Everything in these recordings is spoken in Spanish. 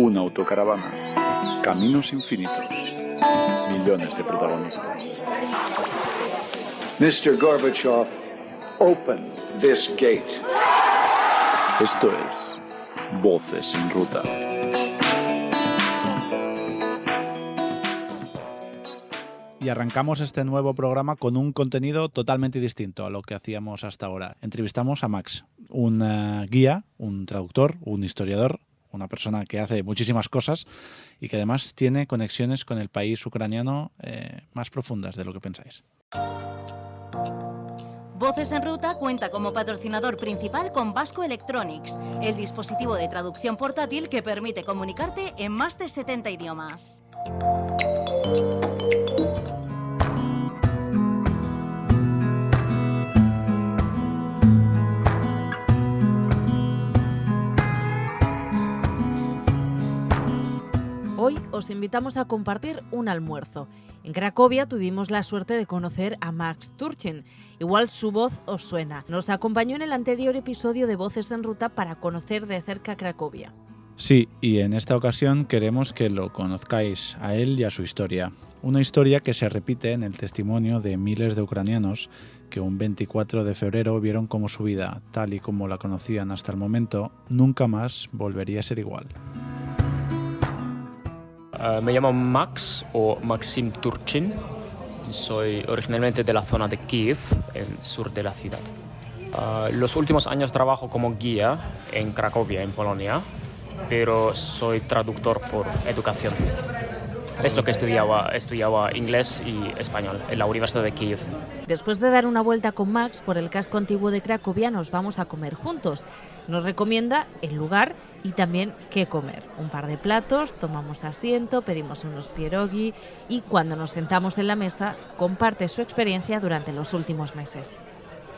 una autocaravana, caminos infinitos, millones de protagonistas. Mr. Gorbachev, open this gate. Esto es Voces en Ruta. Y arrancamos este nuevo programa con un contenido totalmente distinto a lo que hacíamos hasta ahora. Entrevistamos a Max, un guía, un traductor, un historiador, una persona que hace muchísimas cosas y que además tiene conexiones con el país ucraniano más profundas de lo que pensáis. Voces en Ruta cuenta como patrocinador principal con Vasco Electronics, el dispositivo de traducción portátil que permite comunicarte en más de 70 idiomas. Hoy os invitamos a compartir un almuerzo. En Cracovia tuvimos la suerte de conocer a Max Turchin. Igual su voz os suena. Nos acompañó en el anterior episodio de Voces en Ruta para conocer de cerca Cracovia. Sí, y en esta ocasión queremos que lo conozcáis a él y a su historia. Una historia que se repite en el testimonio de miles de ucranianos que un 24 de febrero vieron cómo su vida, tal y como la conocían hasta el momento, nunca más volvería a ser igual. Me llamo Max o Maxim Turchin. Soy originalmente de la zona de Kiev, en el sur de la ciudad. Los últimos años trabajo como guía en Cracovia, en Polonia, pero soy traductor por educación. Es lo que estudiaba inglés y español en la Universidad de Kiev. Después de dar una vuelta con Max por el casco antiguo de Cracovia, nos vamos a comer juntos. Nos recomienda el lugar y también qué comer. Un par de platos, tomamos asiento, pedimos unos pierogi y cuando nos sentamos en la mesa, comparte su experiencia durante los últimos meses.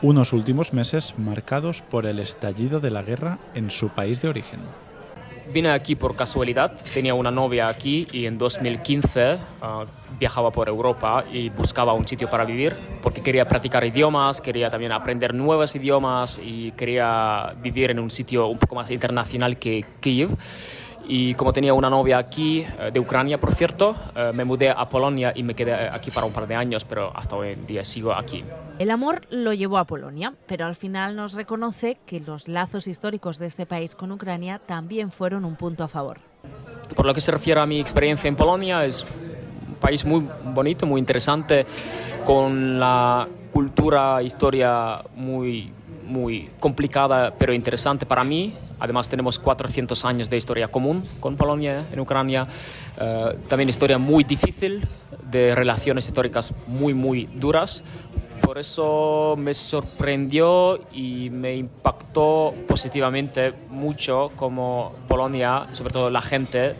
Unos últimos meses marcados por el estallido de la guerra en su país de origen. Vine aquí por casualidad, tenía una novia aquí y en 2015 viajaba por Europa y buscaba un sitio para vivir porque quería practicar idiomas, quería también aprender nuevos idiomas y quería vivir en un sitio un poco más internacional que Kiev. Y como tenía una novia aquí, de Ucrania por cierto, me mudé a Polonia y me quedé aquí para un par de años, pero hasta hoy en día sigo aquí. El amor lo llevó a Polonia, pero al final nos reconoce que los lazos históricos de este país con Ucrania también fueron un punto a favor. Por lo que se refiere a mi experiencia en Polonia, es un país muy bonito, muy interesante, con la cultura, historia muy complicada pero interesante para mí. Además tenemos 400 años de historia común con Polonia en Ucrania. También historia muy difícil, de relaciones históricas muy duras. Por eso me sorprendió y me impactó positivamente mucho cómo Polonia, sobre todo la gente,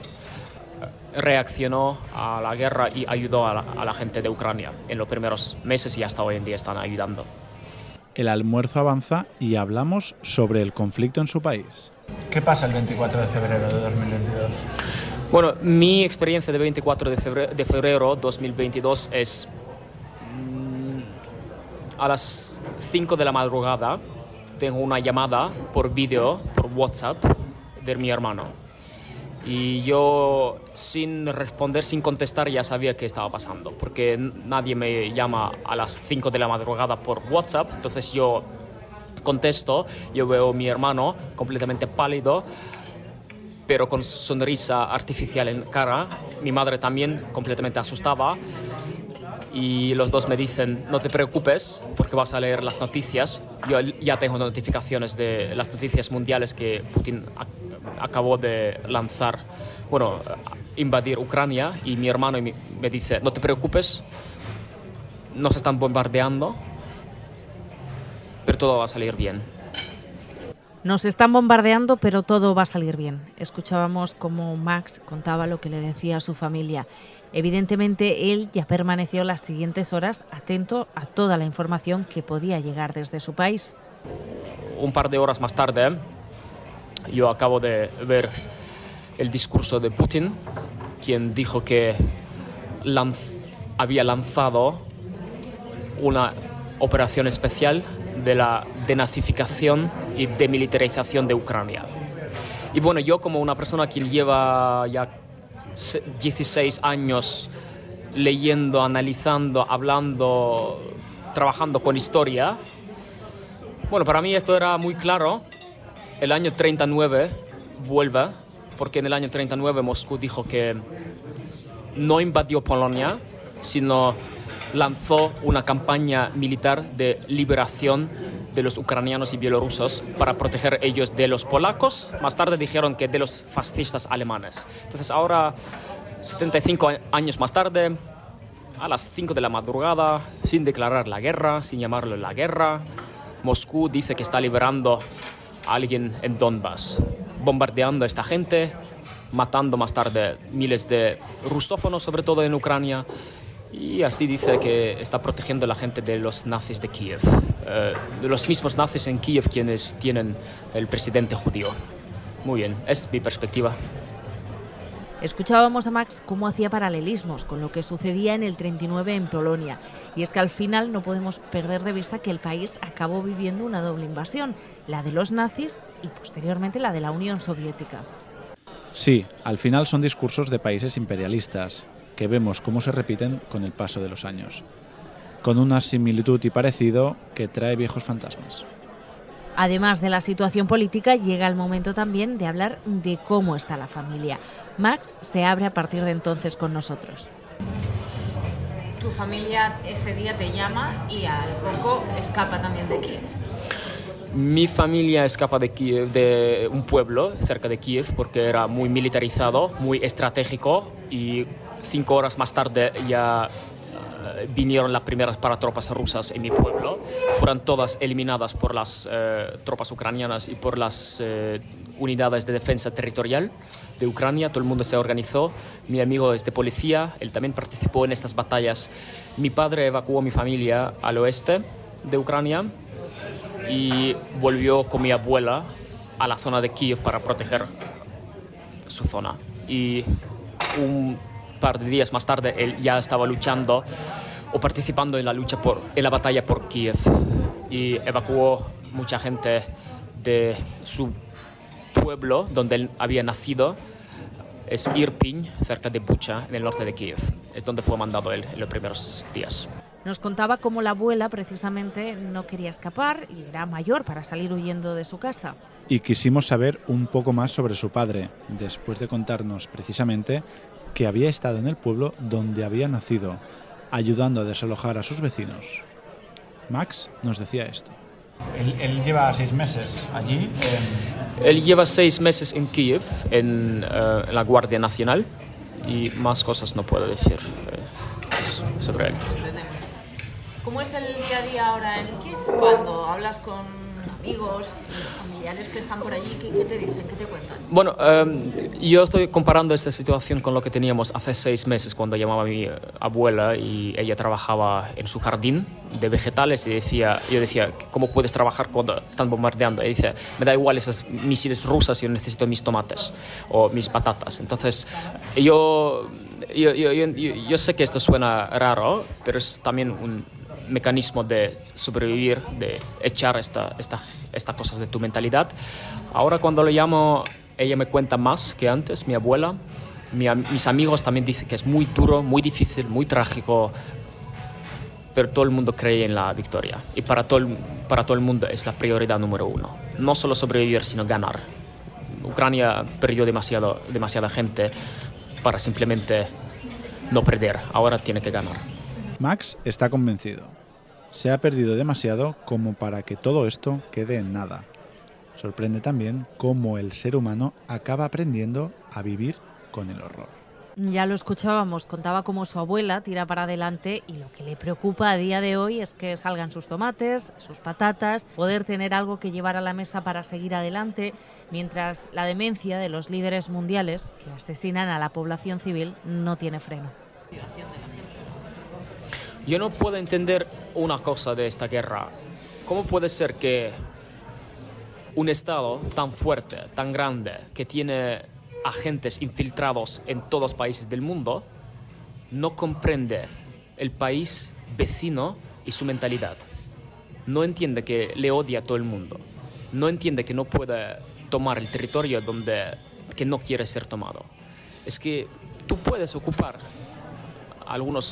reaccionó a la guerra y ayudó a la gente de Ucrania en los primeros meses y hasta hoy en día están ayudando. El almuerzo avanza y hablamos sobre el conflicto en su país. ¿Qué pasa el 24 de febrero de 2022? Bueno, mi experiencia de 24 de febrero 2022 es a las 5 de la madrugada tengo una llamada por vídeo, por WhatsApp, de mi hermano. Y yo, sin responder, sin contestar, ya sabía qué estaba pasando, porque nadie me llama a las 5 de la madrugada por WhatsApp. Entonces yo contesto, yo veo a mi hermano completamente pálido, pero con sonrisa artificial en cara. Mi madre también completamente asustada. Y los dos me dicen, no te preocupes, porque vas a leer las noticias. Yo ya tengo notificaciones de las noticias mundiales que Putin acabó de lanzar, invadir Ucrania, y mi hermano me dice, no te preocupes, nos están bombardeando, pero todo va a salir bien. Nos están bombardeando, pero todo va a salir bien. Escuchábamos cómo Max contaba lo que le decía a su familia. Evidentemente, él ya permaneció las siguientes horas atento a toda la información que podía llegar desde su país. Un par de horas más tarde, yo acabo de ver el discurso de Putin, quien dijo que había lanzado una operación especial de la denazificación y demilitarización de Ucrania. Y bueno, yo como una persona que lleva ya 16 años leyendo, analizando, hablando, trabajando con historia, bueno, para mí esto era muy claro. El año 39 vuelve, porque en el año 39 Moscú dijo que no invadió Polonia, sino lanzó una campaña militar de liberación de los ucranianos y bielorrusos para proteger ellos de los polacos. Más tarde dijeron que de los fascistas alemanes. Entonces ahora, 75 años más tarde, a las 5 de la madrugada, sin declarar la guerra, sin llamarlo la guerra, Moscú dice que está liberando a alguien en Donbass, bombardeando a esta gente, matando más tarde miles de rusófonos, sobre todo en Ucrania, y así dice que está protegiendo a la gente de los nazis de Kiev, de los mismos nazis en Kiev quienes tienen el presidente judío. Muy bien, es mi perspectiva. Escuchábamos a Max cómo hacía paralelismos con lo que sucedía en el 39 en Polonia. Y es que al final no podemos perder de vista que el país acabó viviendo una doble invasión, la de los nazis y posteriormente la de la Unión Soviética. Sí, al final son discursos de países imperialistas, que vemos cómo se repiten con el paso de los años, con una similitud y parecido que trae viejos fantasmas. Además de la situación política, llega el momento también de hablar de cómo está la familia. Max se abre a partir de entonces con nosotros. Tu familia ese día te llama y al poco escapa también de Kiev. Mi familia escapa de Kiev, de un pueblo cerca de Kiev, porque era muy militarizado, muy estratégico, y 5 horas más tarde ya vinieron las primeras paratropas rusas en mi pueblo. Fueron todas eliminadas por las tropas ucranianas y por las unidades de defensa territorial de Ucrania. Todo el mundo se organizó. Mi amigo es de policía, él también participó en estas batallas. Mi padre evacuó a mi familia al oeste de Ucrania y volvió con mi abuela a la zona de Kiev para proteger su zona. Y un par de días más tarde él ya estaba luchando o participando en la batalla por Kiev, y evacuó mucha gente de su pueblo donde él había nacido. Es Irpin, cerca de Bucha, en el norte de Kiev. Es donde fue mandado él en los primeros días. Nos contaba cómo la abuela precisamente no quería escapar y era mayor para salir huyendo de su casa. Y quisimos saber un poco más sobre su padre, después de contarnos precisamente que había estado en el pueblo donde había nacido, ayudando a desalojar a sus vecinos. Max nos decía esto. Él lleva 6 meses allí. Él lleva 6 meses en Kiev, en la Guardia Nacional, y más cosas no puedo decir sobre él. ¿Cómo es el día a día ahora en Kiev? Cuando hablas con amigos, familiares que están por allí, ¿qué te dicen? ¿Qué te cuentan? Bueno, yo estoy comparando esta situación con lo que teníamos hace 6 meses cuando llamaba a mi abuela y ella trabajaba en su jardín de vegetales, y yo decía, ¿cómo puedes trabajar cuando están bombardeando? Y dice, me da igual esas misiles rusas, yo necesito mis tomates o mis patatas. Entonces, yo sé que esto suena raro, pero es también un mecanismo de sobrevivir, de echar estas cosas de tu mentalidad. Ahora cuando lo llamo, ella me cuenta más que antes, mi abuela. Mis amigos también dicen que es muy duro, muy difícil, muy trágico, pero todo el mundo cree en la victoria. Y para todo el mundo es la prioridad número 1. No solo sobrevivir, sino ganar. Ucrania perdió demasiada gente para simplemente no perder. Ahora tiene que ganar. Max está convencido. Se ha perdido demasiado como para que todo esto quede en nada. Sorprende también cómo el ser humano acaba aprendiendo a vivir con el horror. Ya lo escuchábamos, contaba cómo su abuela tira para adelante y lo que le preocupa a día de hoy es que salgan sus tomates, sus patatas, poder tener algo que llevar a la mesa para seguir adelante, mientras la demencia de los líderes mundiales que asesinan a la población civil no tiene freno. Yo no puedo entender una cosa de esta guerra. ¿Cómo puede ser que un Estado tan fuerte, tan grande, que tiene agentes infiltrados en todos los países del mundo, no comprende el país vecino y su mentalidad? No entiende que le odia a todo el mundo. No entiende que no puede tomar el territorio que no quiere ser tomado. Es que tú puedes ocupar algunas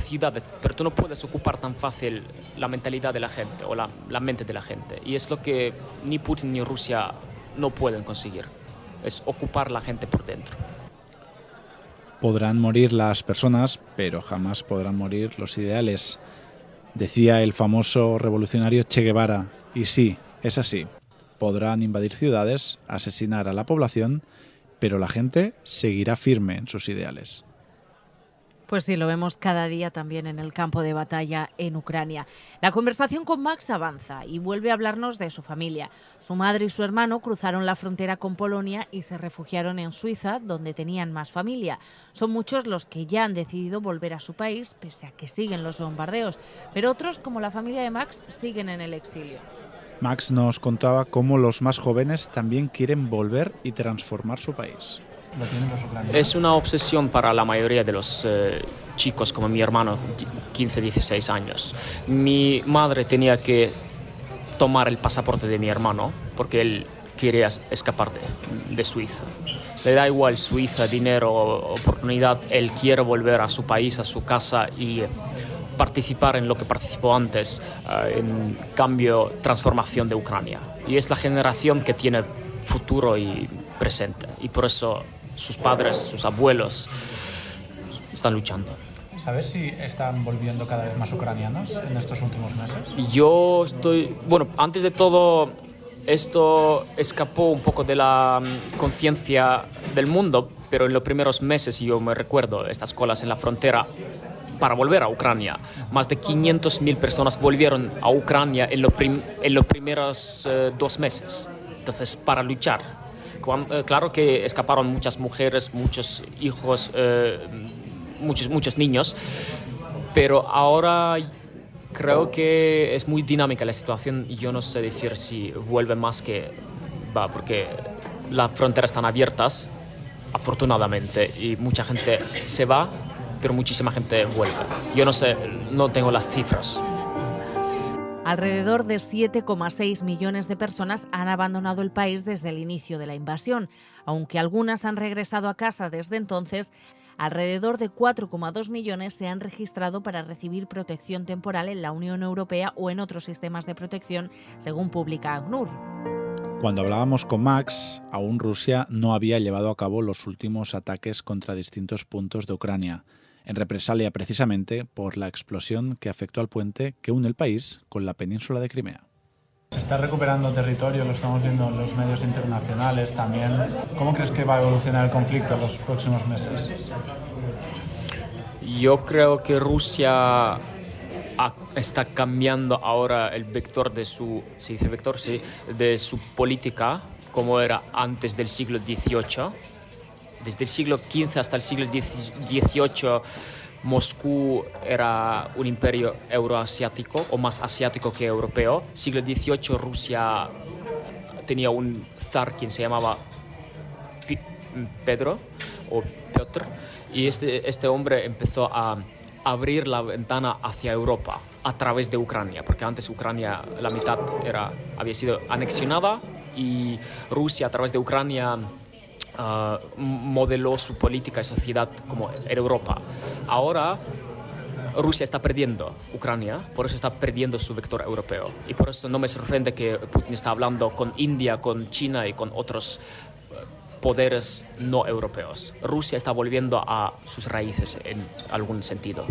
ciudades, pero tú no puedes ocupar tan fácil la mentalidad de la gente o la mente de la gente. Y es lo que ni Putin ni Rusia no pueden conseguir, es ocupar la gente por dentro. Podrán morir las personas, pero jamás podrán morir los ideales, decía el famoso revolucionario Che Guevara. Y sí, es así. Podrán invadir ciudades, asesinar a la población, pero la gente seguirá firme en sus ideales. Pues sí, lo vemos cada día también en el campo de batalla en Ucrania. La conversación con Max avanza y vuelve a hablarnos de su familia. Su madre y su hermano cruzaron la frontera con Polonia y se refugiaron en Suiza, donde tenían más familia. Son muchos los que ya han decidido volver a su país, pese a que siguen los bombardeos. Pero otros, como la familia de Max, siguen en el exilio. Max nos contaba cómo los más jóvenes también quieren volver y transformar su país. Lo tienen los ucranianos. Es una obsesión para la mayoría de los chicos como mi hermano, 15, 16 años. Mi madre tenía que tomar el pasaporte de mi hermano porque él quería escapar de Suiza. Le da igual Suiza, dinero, oportunidad. Él quiere volver a su país, a su casa y participar en lo que participó antes, en cambio, transformación de Ucrania. Y es la generación que tiene futuro y presente. Y por eso sus padres, sus abuelos están luchando. ¿Sabes si están volviendo cada vez más ucranianos en estos últimos meses? Bueno, antes de todo, esto escapó un poco de la conciencia del mundo, pero en los primeros meses, yo me recuerdo, estas colas en la frontera para volver a Ucrania. Más de 500.000 personas volvieron a Ucrania en los primeros 2 meses. Entonces, para luchar. Claro que escaparon muchas mujeres, muchos hijos, muchos niños, pero ahora creo que es muy dinámica la situación y yo no sé decir si vuelve más que va, porque las fronteras están abiertas, afortunadamente, y mucha gente se va, pero muchísima gente vuelve. Yo no sé, no tengo las cifras. Alrededor de 7,6 millones de personas han abandonado el país desde el inicio de la invasión. Aunque algunas han regresado a casa desde entonces, alrededor de 4,2 millones se han registrado para recibir protección temporal en la Unión Europea o en otros sistemas de protección, según publica ACNUR. Cuando hablábamos con Max, aún Rusia no había llevado a cabo los últimos ataques contra distintos puntos de Ucrania, en represalia precisamente por la explosión que afectó al puente que une el país con la península de Crimea. Se está recuperando territorio, lo estamos viendo en los medios internacionales también. ¿Cómo crees que va a evolucionar el conflicto en los próximos meses? Yo creo que Rusia está cambiando ahora el vector de su, ¿se dice vector? Sí, de su política, como era antes del siglo XVIII. Desde el siglo XV hasta el siglo XVIII, Moscú era un imperio euroasiático o más asiático que europeo. Siglo XVIII, Rusia tenía un zar quien se llamaba Pedro o Piotr, y este hombre empezó a abrir la ventana hacia Europa a través de Ucrania, porque antes Ucrania, la mitad había sido anexionada y Rusia a través de Ucrania modeló su política y sociedad como en Europa. Ahora Rusia está perdiendo Ucrania, por eso está perdiendo su vector europeo. Y por eso no me sorprende que Putin está hablando con India, con China y con otros poderes no europeos. Rusia está volviendo a sus raíces en algún sentido,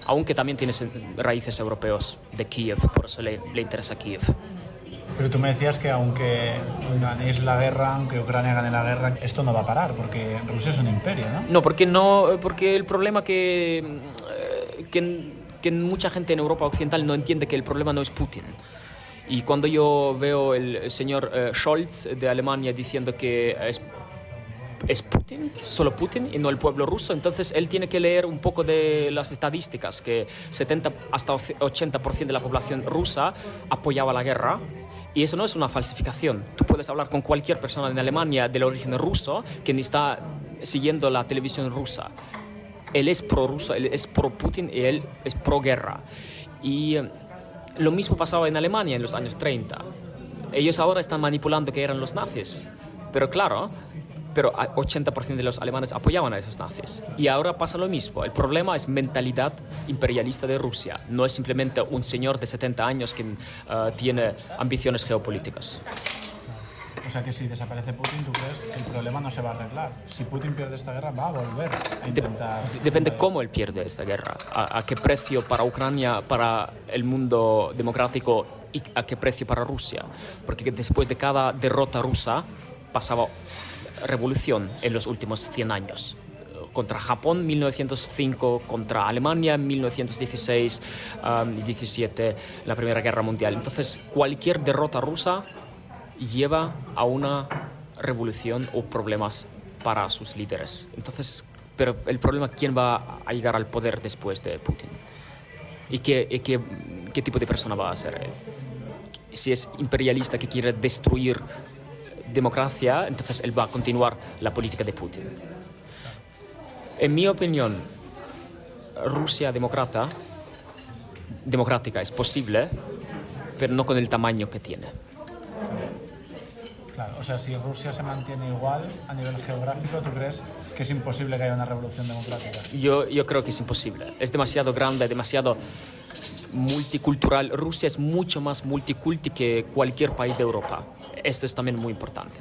aunque también tiene raíces europeos de Kiev, por eso le interesa Kiev. Pero tú me decías que aunque ganéis la guerra, aunque Ucrania gane la guerra, esto no va a parar, porque Rusia es un imperio, ¿no? No, porque el problema que mucha gente en Europa occidental no entiende que el problema no es Putin. Y cuando yo veo el señor Scholz de Alemania diciendo que es Putin, solo Putin y no el pueblo ruso, entonces él tiene que leer un poco de las estadísticas, que 70 hasta 80% de la población rusa apoyaba la guerra. Y eso no es una falsificación. Tú puedes hablar con cualquier persona en Alemania del origen ruso que está siguiendo la televisión rusa. Él es pro-ruso, él es pro-Putin y él es pro-guerra. Y lo mismo pasaba en Alemania en los años 30. Ellos ahora están manipulando que eran los nazis. Pero claro, 80% de los alemanes apoyaban a esos nazis. Y ahora pasa lo mismo. El problema es mentalidad imperialista de Rusia. No es simplemente un señor de 70 años que tiene ambiciones geopolíticas. O sea que si desaparece Putin, ¿tú crees que el problema no se va a arreglar? Si Putin pierde esta guerra, va a volver a intentar... Depende cómo él pierde esta guerra. A qué precio para Ucrania, para el mundo democrático y a qué precio para Rusia. Porque después de cada derrota rusa pasaba revolución en los últimos 100 años. Contra Japón en 1905, contra Alemania en 1916 y 17, la Primera Guerra Mundial. Entonces, cualquier derrota rusa lleva a una revolución o problemas para sus líderes. Entonces, pero el problema, ¿quién va a llegar al poder después de Putin? ¿Y qué tipo de persona va a ser él? Si es imperialista que quiere destruir democracia, entonces él va a continuar la política de Putin. En mi opinión, Rusia democrática es posible, pero no con el tamaño que tiene. Claro, o sea, si Rusia se mantiene igual a nivel geográfico, ¿tú crees que es imposible que haya una revolución democrática? Yo creo que es imposible. Es demasiado grande, demasiado multicultural. Rusia es mucho más multiculti que cualquier país de Europa. Esto es también muy importante.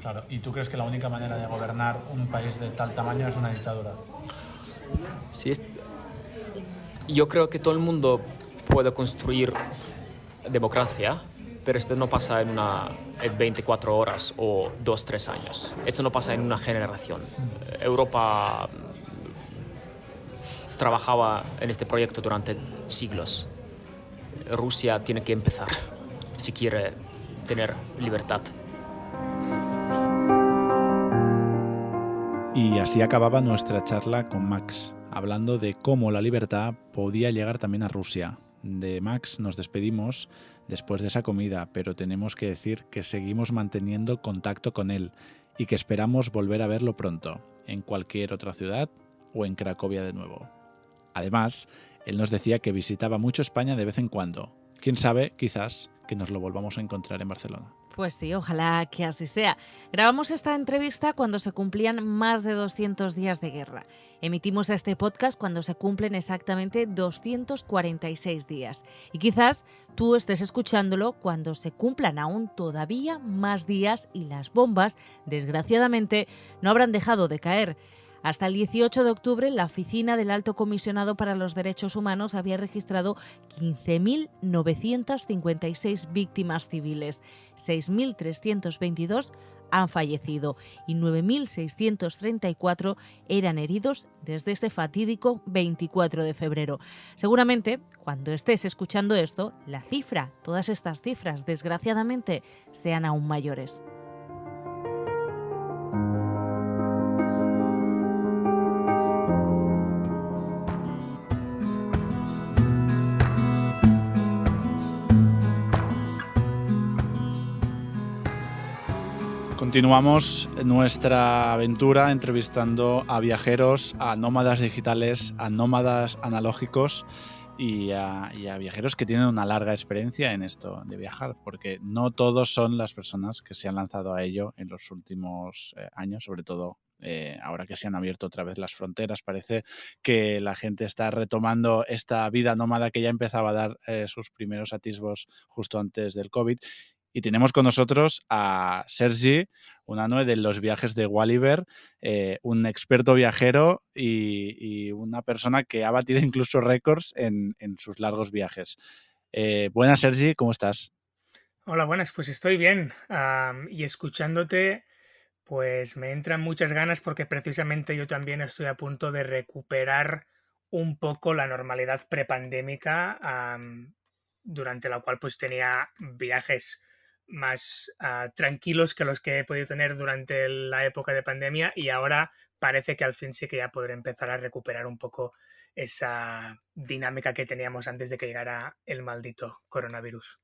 Claro, ¿y tú crees que la única manera de gobernar un país de tal tamaño es una dictadura? Sí, yo creo que todo el mundo puede construir democracia, pero esto no pasa en 24 horas o 2-3 años. Esto no pasa en una generación. Europa trabajaba en este proyecto durante siglos. Rusia tiene que empezar si quiere tener libertad. Y así acababa nuestra charla con Max, hablando de cómo la libertad podía llegar también a Rusia. De Max nos despedimos después de esa comida, pero tenemos que decir que seguimos manteniendo contacto con él y que esperamos volver a verlo pronto, en cualquier otra ciudad o en Cracovia de nuevo. Además, él nos decía que visitaba mucho España de vez en cuando. Quién sabe, quizás, que nos lo volvamos a encontrar en Barcelona. Pues sí, ojalá que así sea. Grabamos esta entrevista cuando se cumplían más de 200 días de guerra. Emitimos este podcast cuando se cumplen exactamente 246 días. Y quizás tú estés escuchándolo cuando se cumplan aún todavía más días y las bombas, desgraciadamente, no habrán dejado de caer. Hasta el 18 de octubre, la Oficina del Alto Comisionado para los Derechos Humanos había registrado 15.956 víctimas civiles, 6.322 han fallecido y 9.634 eran heridos desde ese fatídico 24 de febrero. Seguramente, cuando estés escuchando esto, todas estas cifras, desgraciadamente, sean aún mayores. Continuamos nuestra aventura entrevistando a viajeros, a nómadas digitales, a nómadas analógicos y a viajeros que tienen una larga experiencia en esto de viajar, porque no todos son las personas que se han lanzado a ello en los últimos años, sobre todo ahora que se han abierto otra vez las fronteras. Parece que la gente está retomando esta vida nómada que ya empezaba a dar sus primeros atisbos justo antes del COVID. Y tenemos con nosotros a Sergi Unanue de los viajes de Walliver, un experto viajero y una persona que ha batido incluso récords en sus largos viajes. Buenas, Sergi, ¿cómo estás? Hola, buenas, pues estoy bien. Y escuchándote, pues me entran muchas ganas porque precisamente yo también estoy a punto de recuperar un poco la normalidad prepandémica, durante la cual pues tenía viajes más tranquilos que los que he podido tener durante la época de pandemia, y ahora parece que al fin sí que ya podré empezar a recuperar un poco esa dinámica que teníamos antes de que llegara el maldito coronavirus.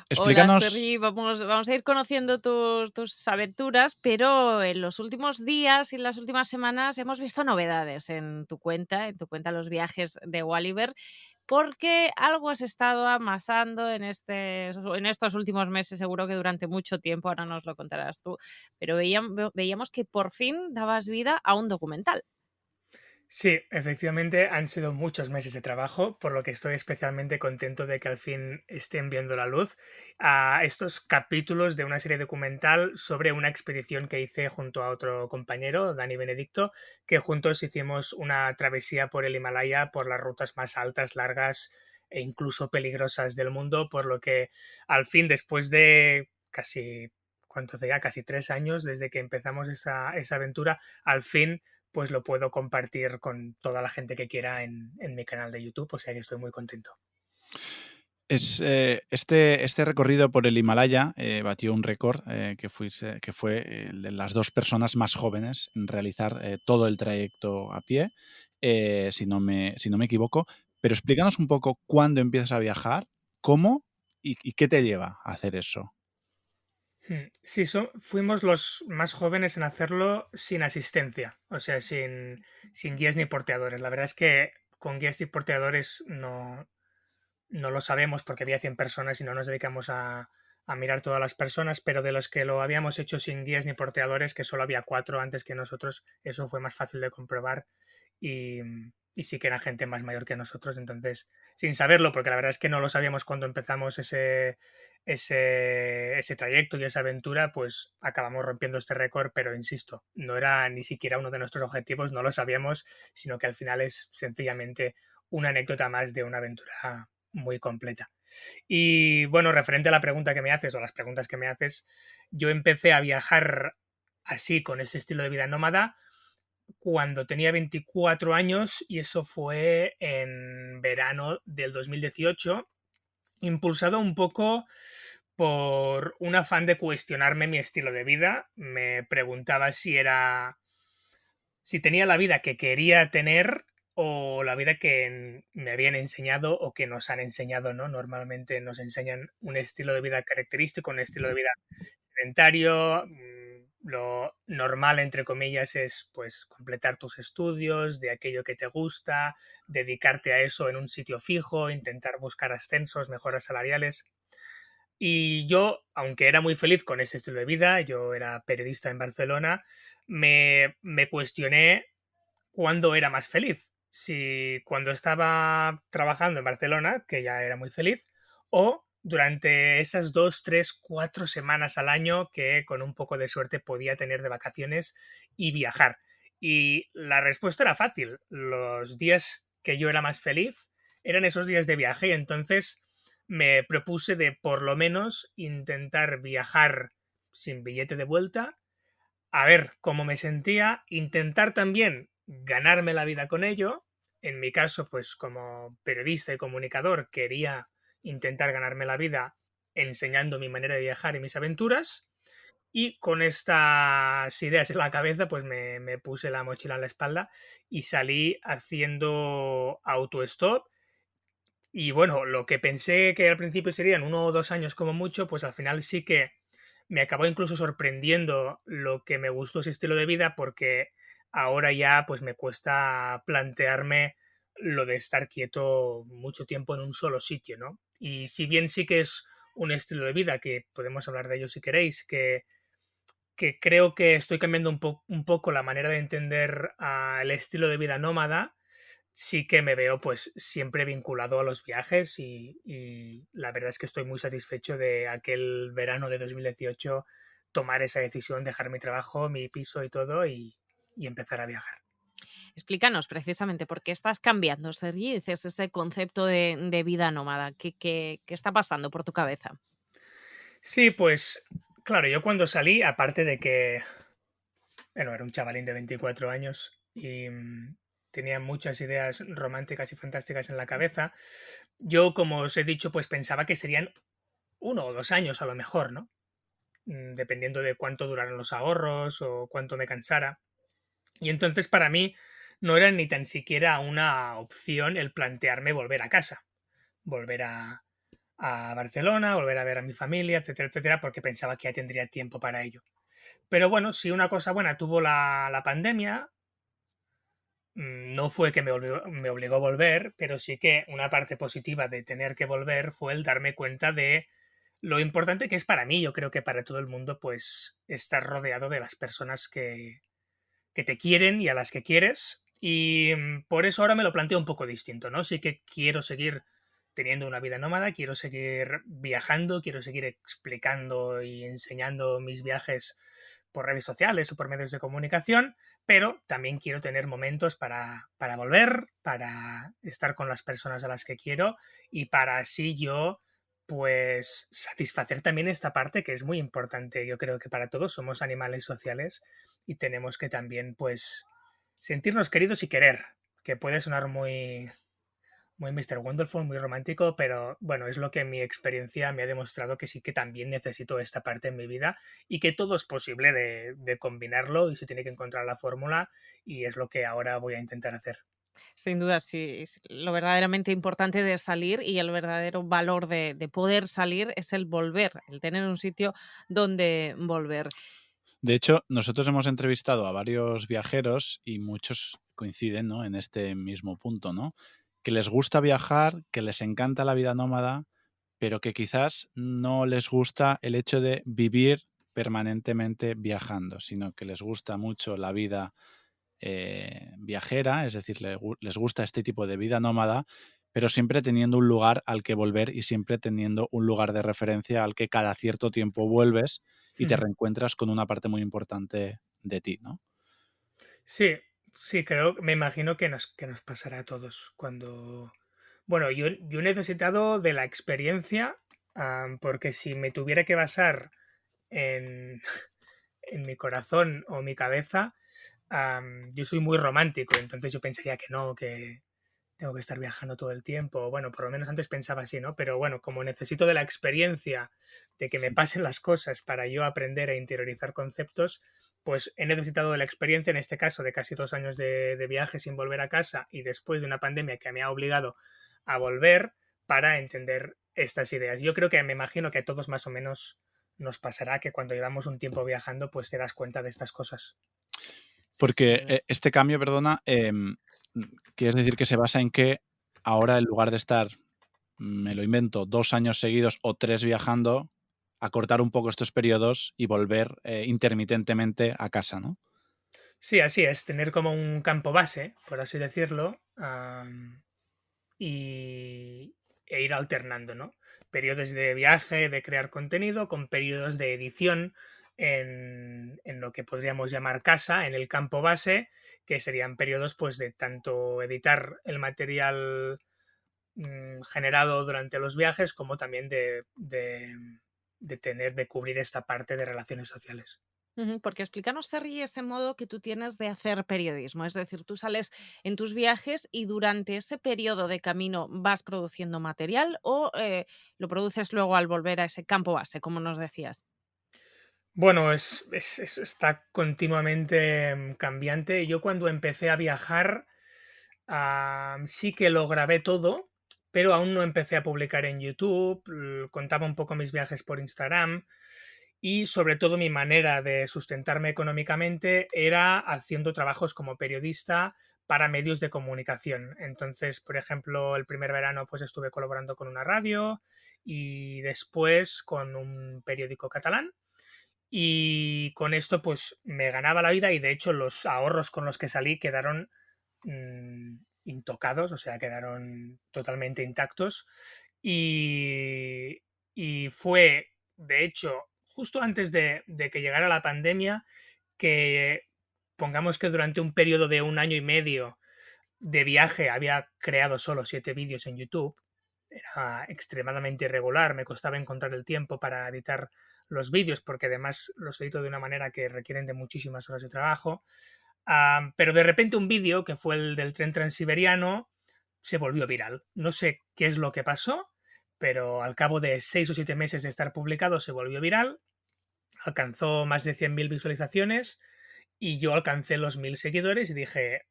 Explícanos. Hola, Sergi, vamos a ir conociendo tus aventuras, pero en los últimos días y en las últimas semanas hemos visto novedades en tu cuenta Los Viajes de Walliver. porque algo has estado amasando en estos últimos meses, seguro que durante mucho tiempo, ahora nos lo contarás tú, pero veíamos que por fin dabas vida a un documental. Sí, efectivamente han sido muchos meses de trabajo, por lo que estoy especialmente contento de que al fin estén viendo la luz a estos capítulos de una serie documental sobre una expedición que hice junto a otro compañero, Dani Benedicto, que juntos hicimos una travesía por el Himalaya, por las rutas más altas, largas e incluso peligrosas del mundo, por lo que al fin, después de casi, ¿cuánto hace ya? Casi 3 años desde que empezamos esa aventura, al fin pues lo puedo compartir con toda la gente que quiera en mi canal de YouTube, o sea que estoy muy contento. Este recorrido por el Himalaya batió un récord que fue el de las 2 personas más jóvenes en realizar todo el trayecto a pie, si no me equivoco. Pero explícanos un poco cuándo empiezas a viajar, cómo y qué te lleva a hacer eso. Sí, fuimos los más jóvenes en hacerlo sin asistencia, o sea, sin guías ni porteadores. La verdad es que con guías y porteadores no lo sabemos porque había 100 personas y no nos dedicamos a mirar todas las personas, pero de los que lo habíamos hecho sin guías ni porteadores, que solo había 4 antes que nosotros, eso fue más fácil de comprobar y, y sí que era gente más mayor que nosotros, entonces, sin saberlo, porque la verdad es que no lo sabíamos cuando empezamos ese trayecto y esa aventura, pues acabamos rompiendo este récord, pero insisto, no era ni siquiera uno de nuestros objetivos, no lo sabíamos, sino que al final es sencillamente una anécdota más de una aventura muy completa. Y bueno, referente a la pregunta que me haces o las preguntas que me haces, yo empecé a viajar así con ese estilo de vida nómada cuando tenía 24 años y eso fue en verano del 2018, impulsado un poco por un afán de cuestionarme mi estilo de vida. Me preguntaba si tenía la vida que quería tener o la vida que me habían enseñado o que nos han enseñado, ¿no? Normalmente nos enseñan un estilo de vida característico, un estilo de vida sedentario. Lo normal, entre comillas, es pues completar tus estudios de aquello que te gusta, dedicarte a eso en un sitio fijo, intentar buscar ascensos, mejoras salariales. Y yo, aunque era muy feliz con ese estilo de vida, yo era periodista en Barcelona, me cuestioné cuándo era más feliz. Si cuando estaba trabajando en Barcelona, que ya era muy feliz, o durante esas 2, 3, 4 semanas al año que con un poco de suerte podía tener de vacaciones y viajar. Y la respuesta era fácil. Los días que yo era más feliz eran esos días de viaje y entonces me propuse de por lo menos intentar viajar sin billete de vuelta, a ver cómo me sentía, intentar también ganarme la vida con ello. En mi caso, pues como periodista y comunicador, quería intentar ganarme la vida enseñando mi manera de viajar y mis aventuras. Y con estas ideas en la cabeza, pues me puse la mochila en la espalda y salí haciendo autostop. Y bueno, lo que pensé que al principio serían 1 o 2 años como mucho, pues al final sí que me acabó incluso sorprendiendo lo que me gustó ese estilo de vida, porque ahora ya pues me cuesta plantearme lo de estar quieto mucho tiempo en un solo sitio, ¿no? Y si bien sí que es un estilo de vida, que podemos hablar de ello si queréis, que creo que estoy cambiando un poco la manera de entender el estilo de vida nómada, sí que me veo pues siempre vinculado a los viajes y la verdad es que estoy muy satisfecho de aquel verano de 2018 tomar esa decisión, dejar mi trabajo, mi piso y todo y empezar a viajar. Explícanos precisamente por qué estás cambiando, Sergi, dices ese concepto de vida nómada. ¿Qué está pasando por tu cabeza? Sí, pues claro, yo cuando salí, aparte de que, bueno, era un chavalín de 24 años y tenía muchas ideas románticas y fantásticas en la cabeza, yo, como os he dicho, pues pensaba que serían 1 o 2 años a lo mejor, ¿no? Dependiendo de cuánto duraran los ahorros o cuánto me cansara. Y entonces para mí no era ni tan siquiera una opción el plantearme volver a casa, volver a Barcelona, volver a ver a mi familia, etcétera, etcétera, porque pensaba que ya tendría tiempo para ello. Pero bueno, si una cosa buena tuvo la pandemia, no fue que me obligó a volver, pero sí que una parte positiva de tener que volver fue el darme cuenta de lo importante que es para mí, yo creo que para todo el mundo, pues estar rodeado de las personas que te quieren y a las que quieres. Y por eso ahora me lo planteo un poco distinto, ¿no? Sí que quiero seguir teniendo una vida nómada, quiero seguir viajando, quiero seguir explicando y enseñando mis viajes por redes sociales o por medios de comunicación, pero también quiero tener momentos para volver, para estar con las personas a las que quiero y para así yo pues satisfacer también esta parte que es muy importante. Yo creo que para todos somos animales sociales y tenemos que también pues sentirnos queridos y querer, que puede sonar muy Mr. Wonderful, muy romántico, pero bueno, es lo que mi experiencia me ha demostrado que sí que también necesito esta parte en mi vida y que todo es posible de combinarlo y se tiene que encontrar la fórmula y es lo que ahora voy a intentar hacer. Sin duda, sí, es lo verdaderamente importante de salir y el verdadero valor de poder salir es el volver, el tener un sitio donde volver. De hecho, nosotros hemos entrevistado a varios viajeros y muchos coinciden, ¿no?, en este mismo punto, ¿no? Que les gusta viajar, que les encanta la vida nómada, pero que quizás no les gusta el hecho de vivir permanentemente viajando, sino que les gusta mucho la vida viajera, es decir, les gusta este tipo de vida nómada, pero siempre teniendo un lugar al que volver y siempre teniendo un lugar de referencia al que cada cierto tiempo vuelves y te Ujú. reencuentras con una parte muy importante de ti, ¿no? Sí, sí, me imagino que nos pasará a todos cuando... Bueno, yo he necesitado de la experiencia, porque si me tuviera que basar en, en mi corazón o mi cabeza, yo soy muy romántico, entonces yo pensaría que no, que tengo que estar viajando todo el tiempo. Bueno, por lo menos antes pensaba así, ¿no? Pero bueno, como necesito de la experiencia, de que me pasen las cosas para yo aprender e interiorizar conceptos, pues he necesitado de la experiencia, en este caso, de casi 2 años de viaje sin volver a casa y después de una pandemia que me ha obligado a volver para entender estas ideas. Yo creo que me imagino que a todos más o menos nos pasará que cuando llevamos un tiempo viajando, pues te das cuenta de estas cosas. Sí, sin Porque duda. este cambio, perdona, ¿quieres decir que se basa en que ahora en lugar de estar, me lo invento, 2 años seguidos o 3 viajando, acortar un poco estos periodos y volver intermitentemente a casa, ¿no? Sí, así es, tener como un campo base, por así decirlo, e ir alternando, ¿no? Periodos de viaje, de crear contenido, con periodos de edición en lo que podríamos llamar casa, en el campo base, que serían periodos pues de tanto editar el material generado durante los viajes como también de cubrir esta parte de relaciones sociales. Ujú, porque explícanos, Sergi, ese modo que tú tienes de hacer periodismo. Es decir, tú sales en tus viajes y durante ese periodo de camino vas produciendo material o lo produces luego al volver a ese campo base, como nos decías. Bueno, está continuamente cambiante. Yo cuando empecé a viajar, sí que lo grabé todo, pero aún no empecé a publicar en YouTube. Contaba un poco mis viajes por Instagram y sobre todo mi manera de sustentarme económicamente era haciendo trabajos como periodista para medios de comunicación. Entonces, por ejemplo, el primer verano pues estuve colaborando con una radio y después con un periódico catalán y con esto pues me ganaba la vida y de hecho los ahorros con los que salí quedaron intocados, o sea, quedaron totalmente intactos. Y, y fue, de hecho, justo antes de que llegara la pandemia, que pongamos que durante un periodo de 1 año y medio de viaje había creado solo 7 vídeos en YouTube. Era extremadamente irregular, me costaba encontrar el tiempo para editar los vídeos porque además los edito de una manera que requieren de muchísimas horas de trabajo. Pero de repente un vídeo, que fue el del tren transiberiano, se volvió viral. No sé qué es lo que pasó, pero al cabo de 6 o 7 meses de estar publicado se volvió viral, alcanzó más de 100.000 visualizaciones y yo alcancé los 1.000 seguidores y dije,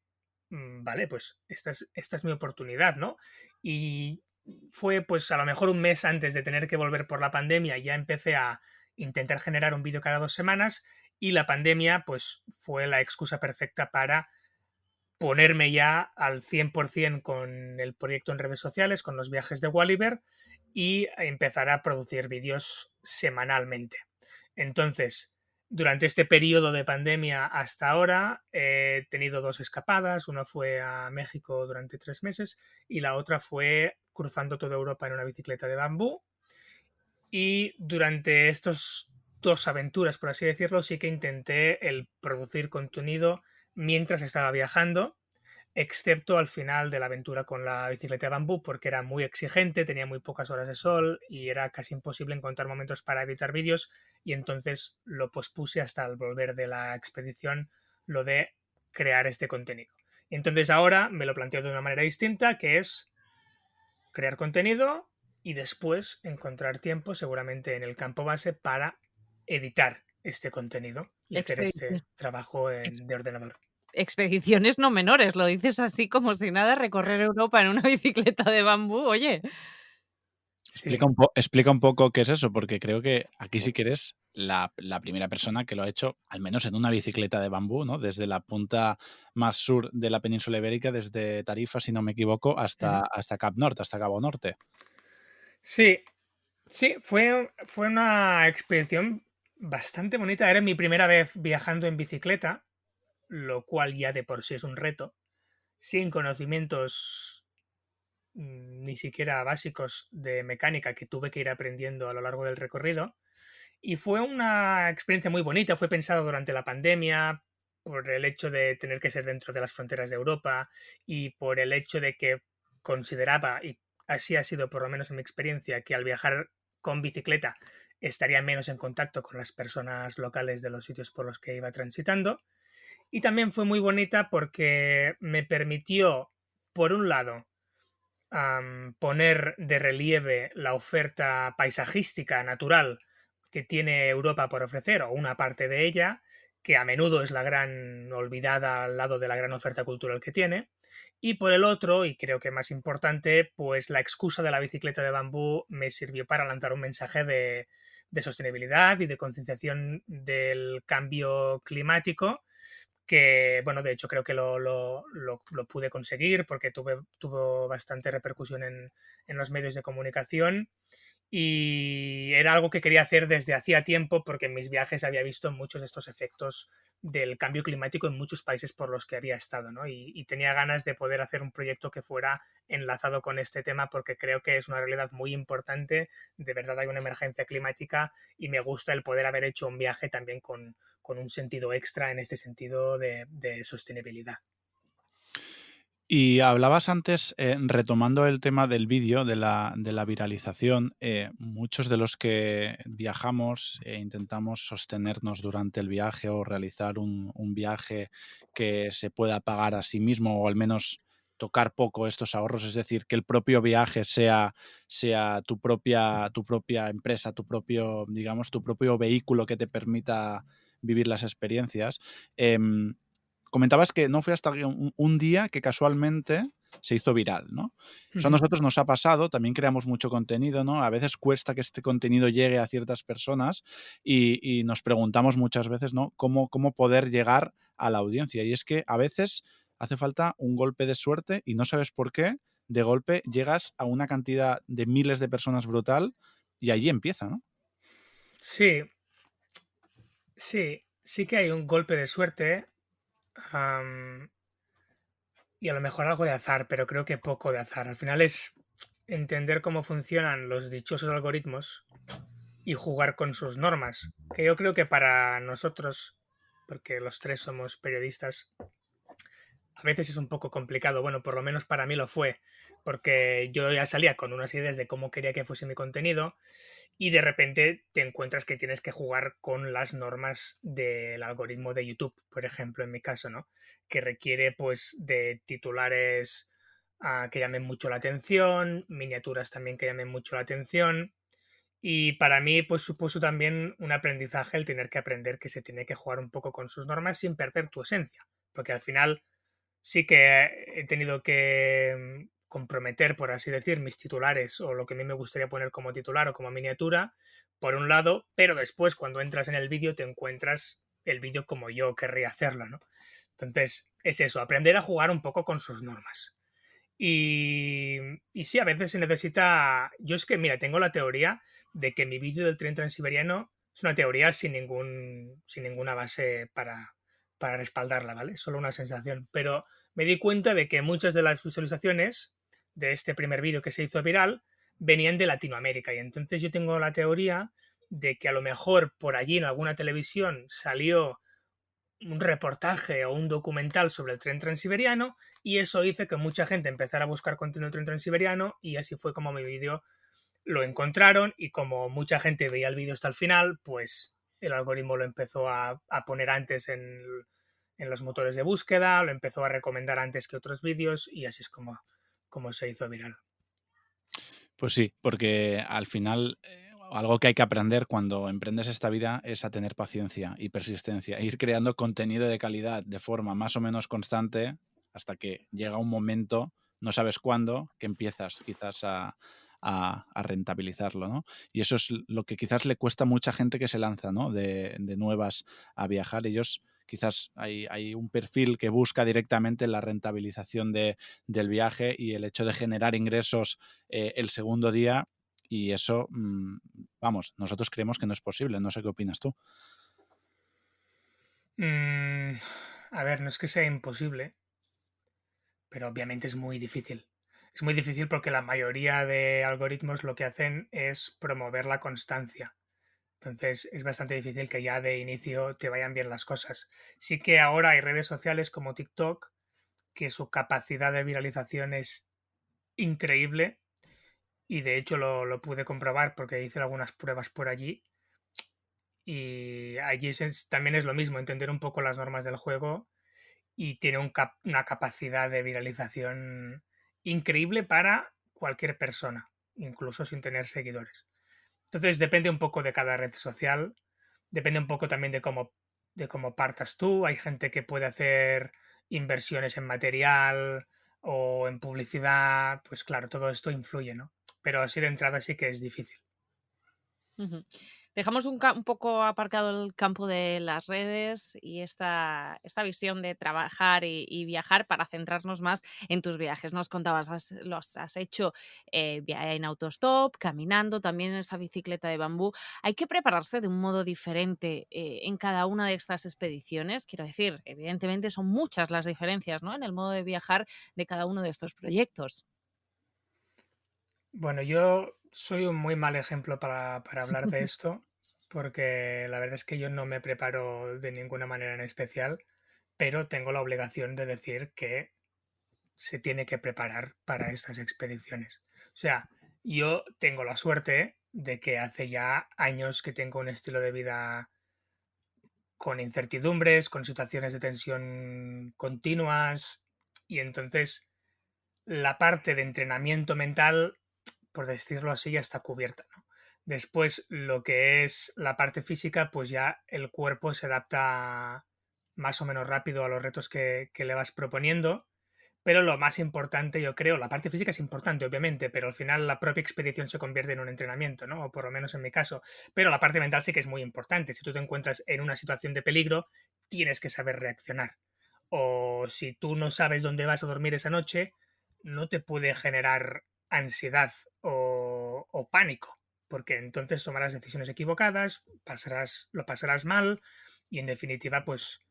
vale, pues esta es mi oportunidad, ¿no? Y fue pues a lo mejor un mes antes de tener que volver por la pandemia, ya empecé a intentar generar un vídeo cada 2 semanas y la pandemia pues fue la excusa perfecta para ponerme ya al 100% con el proyecto en redes sociales, con los viajes de Walliver, y empezar a producir vídeos semanalmente. Entonces, durante este periodo de pandemia hasta ahora he tenido 2 escapadas. Una fue a México durante 3 meses y la otra fue cruzando toda Europa en una bicicleta de bambú. Y durante estos 2 aventuras, por así decirlo, sí que intenté el producir contenido mientras estaba viajando, excepto al final de la aventura con la bicicleta de bambú, porque era muy exigente, tenía muy pocas horas de sol y era casi imposible encontrar momentos para editar vídeos, y entonces lo pospuse hasta el volver de la expedición, lo de crear este contenido. Y entonces ahora me lo planteo de una manera distinta, que es crear contenido y después encontrar tiempo, seguramente en el campo base, para editar este contenido y hacer este trabajo de ordenador. Expediciones no menores, lo dices así como si nada, recorrer Europa en una bicicleta de bambú, oye. Sí. Explica un poco qué es eso, porque creo que aquí sí que eres la primera persona que lo ha hecho, al menos en una bicicleta de bambú, ¿no? Desde la punta más sur de la península ibérica, desde Tarifa, si no me equivoco, hasta Cap Norte, hasta Cabo Norte. Sí, fue una expedición bastante bonita. Era mi primera vez viajando en bicicleta, lo cual ya de por sí es un reto, sin conocimientos ni siquiera básicos de mecánica que tuve que ir aprendiendo a lo largo del recorrido. Y fue una experiencia muy bonita, fue pensado durante la pandemia, por el hecho de tener que ser dentro de las fronteras de Europa y por el hecho de que consideraba, y así ha sido por lo menos en mi experiencia, que al viajar con bicicleta estaría menos en contacto con las personas locales de los sitios por los que iba transitando. Y también fue muy bonita porque me permitió, por un lado, poner de relieve la oferta paisajística natural que tiene Europa por ofrecer, o una parte de ella, que a menudo es la gran olvidada al lado de la gran oferta cultural que tiene. Y por el otro, y creo que más importante, pues la excusa de la bicicleta de bambú me sirvió para lanzar un mensaje de sostenibilidad y de concienciación del cambio climático, que, bueno, de hecho creo que lo pude conseguir porque tuvo bastante repercusión en los medios de comunicación, y era algo que quería hacer desde hacía tiempo porque en mis viajes había visto muchos de estos efectos del cambio climático en muchos países por los que había estado, ¿no? Y tenía ganas de poder hacer un proyecto que fuera enlazado con este tema porque creo que es una realidad muy importante. De verdad hay una emergencia climática y me gusta el poder haber hecho un viaje también con un sentido extra en este sentido de sostenibilidad. Y hablabas antes, retomando el tema del vídeo, de la viralización, muchos de los que viajamos e intentamos sostenernos durante el viaje o realizar un viaje que se pueda pagar a sí mismo o al menos tocar poco estos ahorros, es decir, que el propio viaje sea tu propia empresa, digamos, tu propio vehículo que te permita vivir las experiencias. Comentabas que no fue hasta un día que casualmente se hizo viral, ¿no? Eso a nosotros nos ha pasado, también creamos mucho contenido, ¿no? A veces cuesta que este contenido llegue a ciertas personas y nos preguntamos muchas veces, ¿no? ¿Cómo poder llegar a la audiencia? Y es que a veces hace falta un golpe de suerte y no sabes por qué, de golpe llegas a una cantidad de miles de personas brutal y allí empieza, ¿no? Sí, sí que hay un golpe de suerte. Y a lo mejor algo de azar, pero creo que poco de azar. Al final es entender cómo funcionan los dichosos algoritmos y jugar con sus normas. Que yo creo que para nosotros, porque los tres somos periodistas, a veces es un poco complicado. Bueno, por lo menos para mí lo fue, porque yo ya salía con unas ideas de cómo quería que fuese mi contenido y de repente te encuentras que tienes que jugar con las normas del algoritmo de YouTube, por ejemplo, en mi caso, ¿no? Que requiere pues de titulares que llamen mucho la atención, miniaturas también que llamen mucho la atención. Y para mí, pues supuso también un aprendizaje el tener que aprender que se tiene que jugar un poco con sus normas sin perder tu esencia. Porque al final sí que he tenido que comprometer, por así decir, mis titulares o lo que a mí me gustaría poner como titular o como miniatura, por un lado, pero después cuando entras en el vídeo te encuentras el vídeo como yo querría hacerlo, ¿no? Entonces, es eso, aprender a jugar un poco con sus normas. Y sí, a veces se necesita... Yo es que, mira, tengo la teoría de que mi vídeo del tren transiberiano es una teoría sin ninguna base para respaldarla, ¿vale? Solo una sensación. Pero me di cuenta de que muchas de las visualizaciones de este primer vídeo que se hizo viral venían de Latinoamérica. Y entonces yo tengo la teoría de que a lo mejor por allí en alguna televisión salió un reportaje o un documental sobre el tren transiberiano y eso hizo que mucha gente empezara a buscar contenido del tren transiberiano y así fue como mi vídeo lo encontraron y como mucha gente veía el vídeo hasta el final, pues el algoritmo lo empezó a poner antes en los motores de búsqueda, lo empezó a recomendar antes que otros vídeos y así es como se hizo viral. Pues sí, porque al final algo que hay que aprender cuando emprendes esta vida es a tener paciencia y persistencia, e ir creando contenido de calidad de forma más o menos constante hasta que llega un momento, no sabes cuándo, que empiezas quizás a rentabilizarlo, ¿no? Y eso es lo que quizás le cuesta a mucha gente que se lanza, ¿no? De nuevas a viajar. Ellos quizás hay un perfil que busca directamente la rentabilización del viaje y el hecho de generar ingresos el segundo día y eso, vamos, nosotros creemos que no es posible. No sé qué opinas tú. A ver, no es que sea imposible, pero obviamente es muy difícil. Es muy difícil porque la mayoría de algoritmos lo que hacen es promover la constancia. Entonces es bastante difícil que ya de inicio te vayan bien las cosas. Sí que ahora hay redes sociales como TikTok que su capacidad de viralización es increíble y de hecho lo pude comprobar porque hice algunas pruebas por allí y allí también es lo mismo, entender un poco las normas del juego y tiene una capacidad de viralización increíble para cualquier persona, incluso sin tener seguidores. Entonces depende un poco de cada red social, depende un poco también de cómo partas tú. Hay gente que puede hacer inversiones en material o en publicidad, pues claro, todo esto influye, ¿no? Pero así de entrada sí que es difícil. Ujú. Dejamos un poco aparcado el campo de las redes y esta visión de trabajar y viajar para centrarnos más en tus viajes. Nos contabas, los has hecho en autostop, caminando, también en esa bicicleta de bambú. ¿Hay que prepararse de un modo diferente en cada una de estas expediciones? Quiero decir, evidentemente son muchas las diferencias, ¿no?, en el modo de viajar de cada uno de estos proyectos. Bueno, yo soy un muy mal ejemplo para hablar de esto, porque la verdad es que yo no me preparo de ninguna manera en especial, pero tengo la obligación de decir que se tiene que preparar para estas expediciones. O sea, yo tengo la suerte de que hace ya años que tengo un estilo de vida con incertidumbres, con situaciones de tensión continuas, y entonces la parte de entrenamiento mental, por decirlo así, ya está cubierta, ¿no? Después, lo que es la parte física, pues ya el cuerpo se adapta más o menos rápido a los retos que le vas proponiendo. Pero lo más importante, yo creo, la parte física es importante, obviamente, pero al final la propia expedición se convierte en un entrenamiento, ¿no? O por lo menos en mi caso. Pero la parte mental sí que es muy importante. Si tú te encuentras en una situación de peligro, tienes que saber reaccionar. O si tú no sabes dónde vas a dormir esa noche, no te puede generar ansiedad o pánico, porque entonces tomarás decisiones equivocadas, lo pasarás mal y en definitiva, pues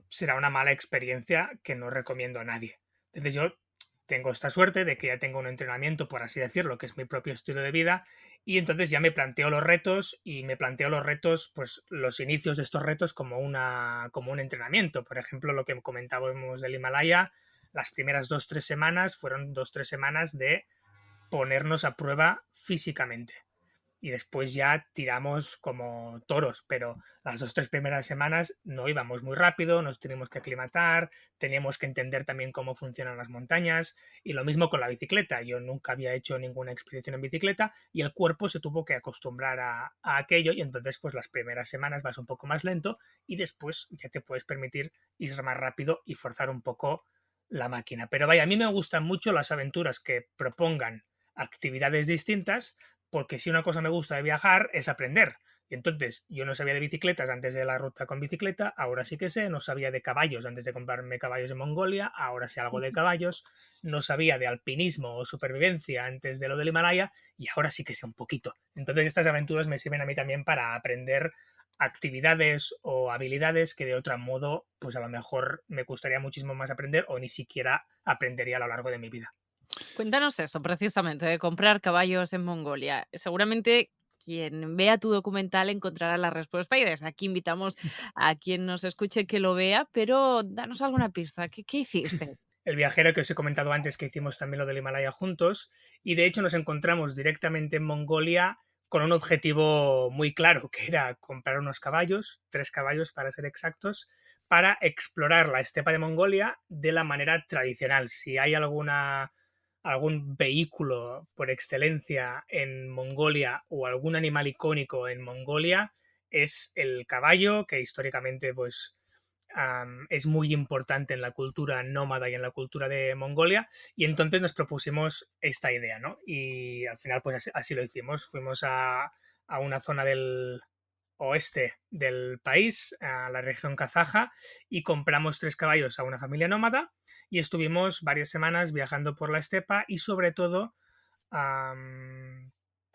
será una mala experiencia que no recomiendo a nadie. Entonces yo tengo esta suerte de que ya tengo un entrenamiento, por así decirlo, que es mi propio estilo de vida, y entonces ya me planteo los retos y me planteo los retos, pues los inicios de estos retos como un entrenamiento. Por ejemplo, lo que comentábamos del Himalaya, las primeras 2-3 semanas fueron 2-3 semanas de ponernos a prueba físicamente. Y después ya tiramos como toros, pero las 2-3 primeras semanas no íbamos muy rápido, nos teníamos que aclimatar, teníamos que entender también cómo funcionan las montañas y lo mismo con la bicicleta. Yo nunca había hecho ninguna expedición en bicicleta y el cuerpo se tuvo que acostumbrar a aquello y entonces pues las primeras semanas vas un poco más lento y después ya te puedes permitir ir más rápido y forzar un poco la máquina. Pero vaya, a mí me gustan mucho las aventuras que propongan actividades distintas, porque si una cosa me gusta de viajar es aprender. Y entonces yo no sabía de bicicletas antes de la ruta con bicicleta, ahora sí que sé, no sabía de caballos antes de comprarme caballos en Mongolia, ahora sé algo de caballos, no sabía de alpinismo o supervivencia antes de lo del Himalaya y ahora sí que sé un poquito. Entonces estas aventuras me sirven a mí también para aprender actividades o habilidades que de otro modo pues a lo mejor me gustaría muchísimo más aprender o ni siquiera aprendería a lo largo de mi vida. Cuéntanos eso, precisamente, de comprar caballos en Mongolia. Seguramente quien vea tu documental encontrará la respuesta y desde aquí invitamos a quien nos escuche que lo vea, pero danos alguna pista. ¿Qué hiciste? El viajero que os he comentado antes, que hicimos también lo del Himalaya juntos, y de hecho nos encontramos directamente en Mongolia con un objetivo muy claro, que era comprar unos caballos, 3 caballos para ser exactos, para explorar la estepa de Mongolia de la manera tradicional. Si hay algún vehículo por excelencia en Mongolia o algún animal icónico en Mongolia, es el caballo, que históricamente pues es muy importante en la cultura nómada y en la cultura de Mongolia, y entonces nos propusimos esta idea, ¿no? Y al final pues así lo hicimos, fuimos a una zona del oeste del país, a la región kazaja, y compramos 3 caballos a una familia nómada y estuvimos varias semanas viajando por la estepa y sobre todo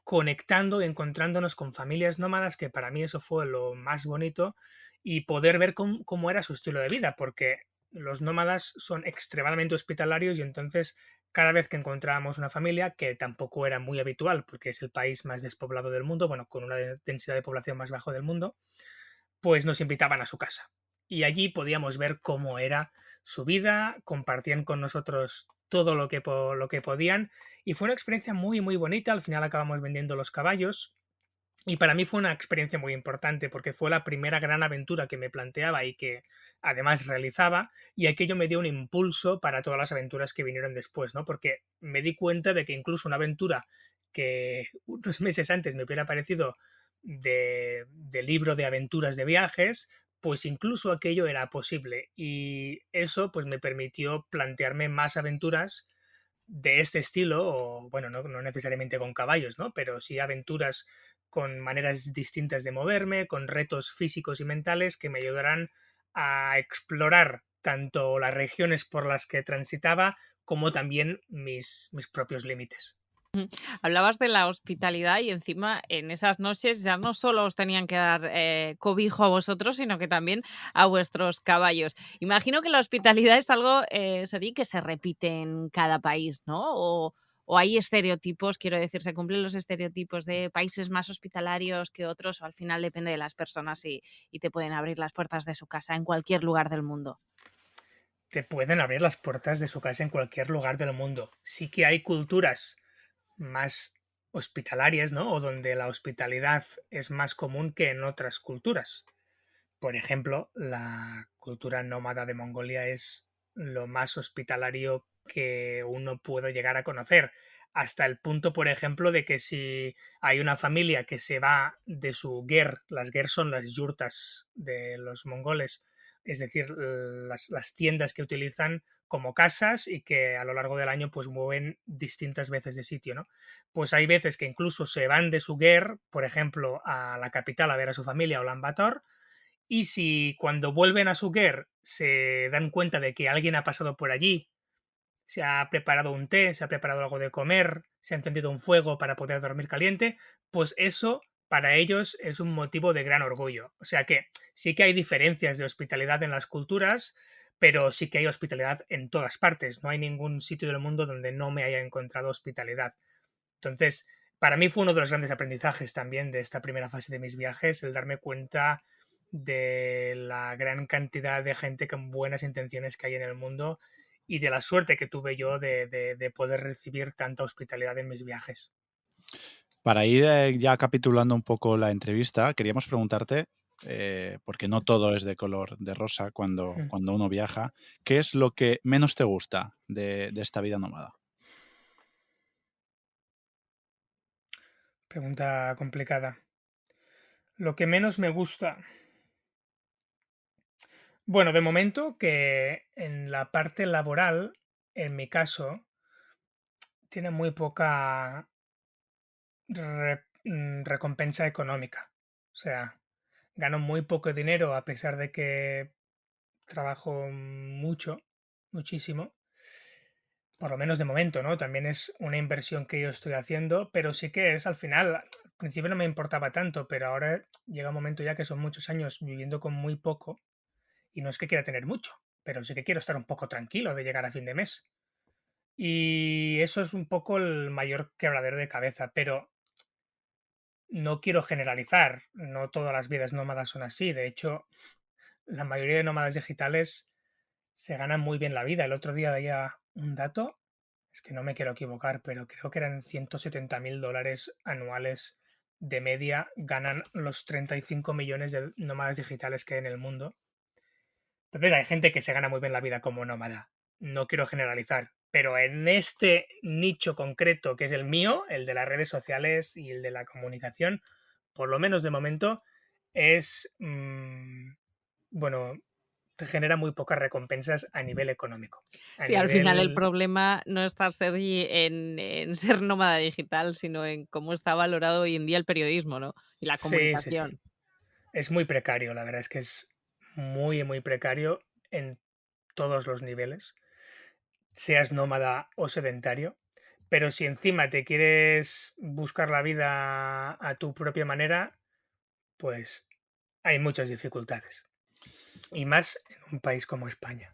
conectando y encontrándonos con familias nómadas, que para mí eso fue lo más bonito, y poder ver cómo era su estilo de vida, porque los nómadas son extremadamente hospitalarios y entonces cada vez que encontrábamos una familia, que tampoco era muy habitual porque es el país más despoblado del mundo, bueno, con una densidad de población más baja del mundo, pues nos invitaban a su casa. Y allí podíamos ver cómo era su vida, compartían con nosotros todo lo que podían y fue una experiencia muy muy bonita. Al final acabamos vendiendo los caballos y para mí fue una experiencia muy importante porque fue la primera gran aventura que me planteaba y que además realizaba, y aquello me dio un impulso para todas las aventuras que vinieron después, ¿no? Porque me di cuenta de que incluso una aventura que unos meses antes me hubiera parecido de libro de aventuras de viajes, pues incluso aquello era posible y eso pues me permitió plantearme más aventuras de este estilo, o bueno, no necesariamente con caballos, ¿no? Pero sí aventuras con maneras distintas de moverme, con retos físicos y mentales que me ayudarán a explorar tanto las regiones por las que transitaba como también mis propios límites. Hablabas de la hospitalidad y encima en esas noches ya no solo os tenían que dar cobijo a vosotros, sino que también a vuestros caballos. Imagino que la hospitalidad es algo, Seri, que se repite en cada país, ¿no? O hay estereotipos, quiero decir, se cumplen los estereotipos de países más hospitalarios que otros, o al final depende de las personas y te pueden abrir las puertas de su casa en cualquier lugar del mundo. Te pueden abrir las puertas de su casa en cualquier lugar del mundo. Sí que hay culturas más hospitalarias, ¿no? O donde la hospitalidad es más común que en otras culturas. Por ejemplo, la cultura nómada de Mongolia es lo más hospitalario que uno puede llegar a conocer, hasta el punto, por ejemplo, de que si hay una familia que se va de su ger, las ger son las yurtas de los mongoles, es decir, las tiendas que utilizan como casas y que a lo largo del año pues mueven distintas veces de sitio, ¿no? Pues hay veces que incluso se van de su ger, por ejemplo, a la capital a ver a su familia, Ulan Bator, y si cuando vuelven a su ger se dan cuenta de que alguien ha pasado por allí, se ha preparado un té, se ha preparado algo de comer, se ha encendido un fuego para poder dormir caliente, pues eso para ellos es un motivo de gran orgullo. O sea que sí que hay diferencias de hospitalidad en las culturas, pero sí que hay hospitalidad en todas partes. No hay ningún sitio del mundo donde no me haya encontrado hospitalidad. Entonces, para mí fue uno de los grandes aprendizajes también de esta primera fase de mis viajes, el darme cuenta de la gran cantidad de gente con buenas intenciones que hay en el mundo y de la suerte que tuve yo de poder recibir tanta hospitalidad en mis viajes. Para ir ya capitulando un poco la entrevista, queríamos preguntarte, porque no todo es de color de rosa cuando uno viaja, ¿qué es lo que menos te gusta de esta vida nómada? Pregunta complicada. Lo que menos me gusta. Bueno, de momento que en la parte laboral, en mi caso, tiene muy poca recompensa económica. O sea, gano muy poco dinero a pesar de que trabajo muchísimo. Por lo menos de momento, ¿no? También es una inversión que yo estoy haciendo, pero sí que es al final, al principio no me importaba tanto, pero ahora llega un momento ya que son muchos años viviendo con muy poco y no es que quiera tener mucho, pero sí que quiero estar un poco tranquilo de llegar a fin de mes. Y eso es un poco el mayor quebradero de cabeza, pero no quiero generalizar, no todas las vidas nómadas son así, de hecho, la mayoría de nómadas digitales se ganan muy bien la vida. El otro día veía un dato, es que no me quiero equivocar, pero creo que eran $170.000 anuales de media, ganan los 35 millones de nómadas digitales que hay en el mundo. Entonces hay gente que se gana muy bien la vida como nómada. No quiero generalizar, pero en este nicho concreto que es el mío, el de las redes sociales y el de la comunicación, por lo menos de momento, es, bueno, te genera muy pocas recompensas a nivel económico. Sí, al final el problema no está, Sergi, en ser nómada digital, sino en cómo está valorado hoy en día el periodismo, ¿no? Y la Sí. comunicación. Es muy precario, la verdad es que es muy, muy precario en todos los niveles, seas nómada o sedentario. Pero si encima te quieres buscar la vida a tu propia manera, pues hay muchas dificultades. Y más en un país como España.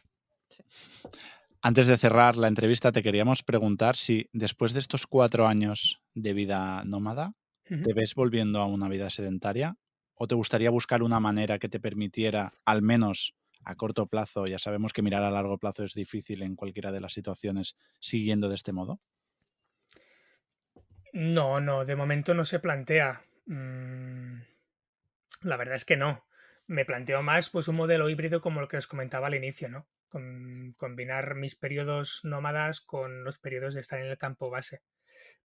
Antes de cerrar la entrevista, te queríamos preguntar si después de estos 4 años de vida nómada, ¿te ves volviendo a una vida sedentaria? ¿O te gustaría buscar una manera que te permitiera, al menos a corto plazo, ya sabemos que mirar a largo plazo es difícil en cualquiera de las situaciones, siguiendo de este modo? No, de momento no se plantea. La verdad es que no. Me planteo más pues un modelo híbrido como el que os comentaba al inicio, ¿no? Combinar mis periodos nómadas con los periodos de estar en el campo base.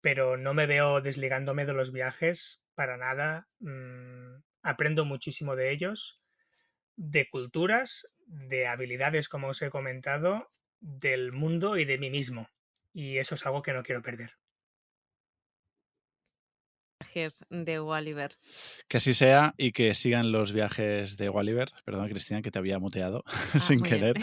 Pero no me veo desligándome de los viajes para nada. Aprendo muchísimo de ellos, de culturas, de habilidades, como os he comentado, del mundo y de mí mismo. Y eso es algo que no quiero perder. Viajes de Walliver. Que así sea y que sigan los viajes de Walliver. Perdón, Cristina, que te había muteado sin querer.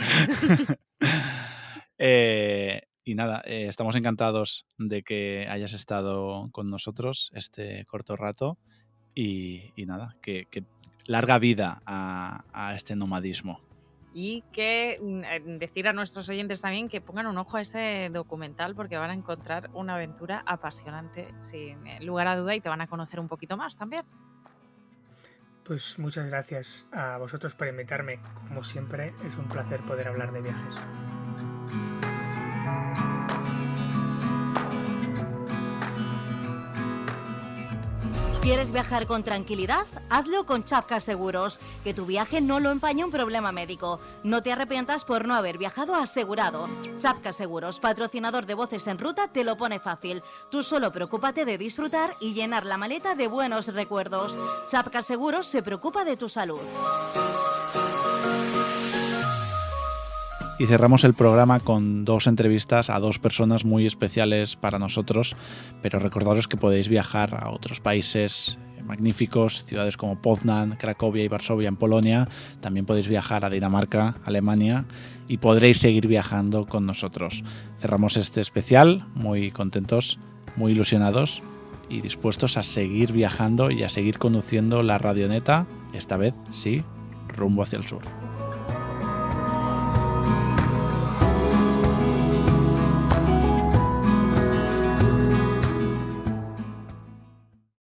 Y nada, estamos encantados de que hayas estado con nosotros este corto rato y nada, que larga vida a este nomadismo. Y que decir a nuestros oyentes también que pongan un ojo a ese documental porque van a encontrar una aventura apasionante sin lugar a duda y te van a conocer un poquito más también. Pues muchas gracias a vosotros por invitarme. Como siempre, es un placer poder hablar de viajes. ¿Quieres viajar con tranquilidad? Hazlo con Chapka Seguros. Que tu viaje no lo empañe un problema médico. No te arrepientas por no haber viajado asegurado. Chapka Seguros, patrocinador de Voces en Ruta, te lo pone fácil. Tú solo preocúpate de disfrutar y llenar la maleta de buenos recuerdos. Chapka Seguros se preocupa de tu salud. Y cerramos el programa con 2 entrevistas a 2 personas muy especiales para nosotros, pero recordaros que podéis viajar a otros países magníficos, ciudades como Poznan, Cracovia y Varsovia en Polonia. También podéis viajar a Dinamarca, Alemania y podréis seguir viajando con nosotros. Cerramos este especial muy contentos, muy ilusionados y dispuestos a seguir viajando y a seguir conduciendo la Radioneta, esta vez sí, rumbo hacia el sur.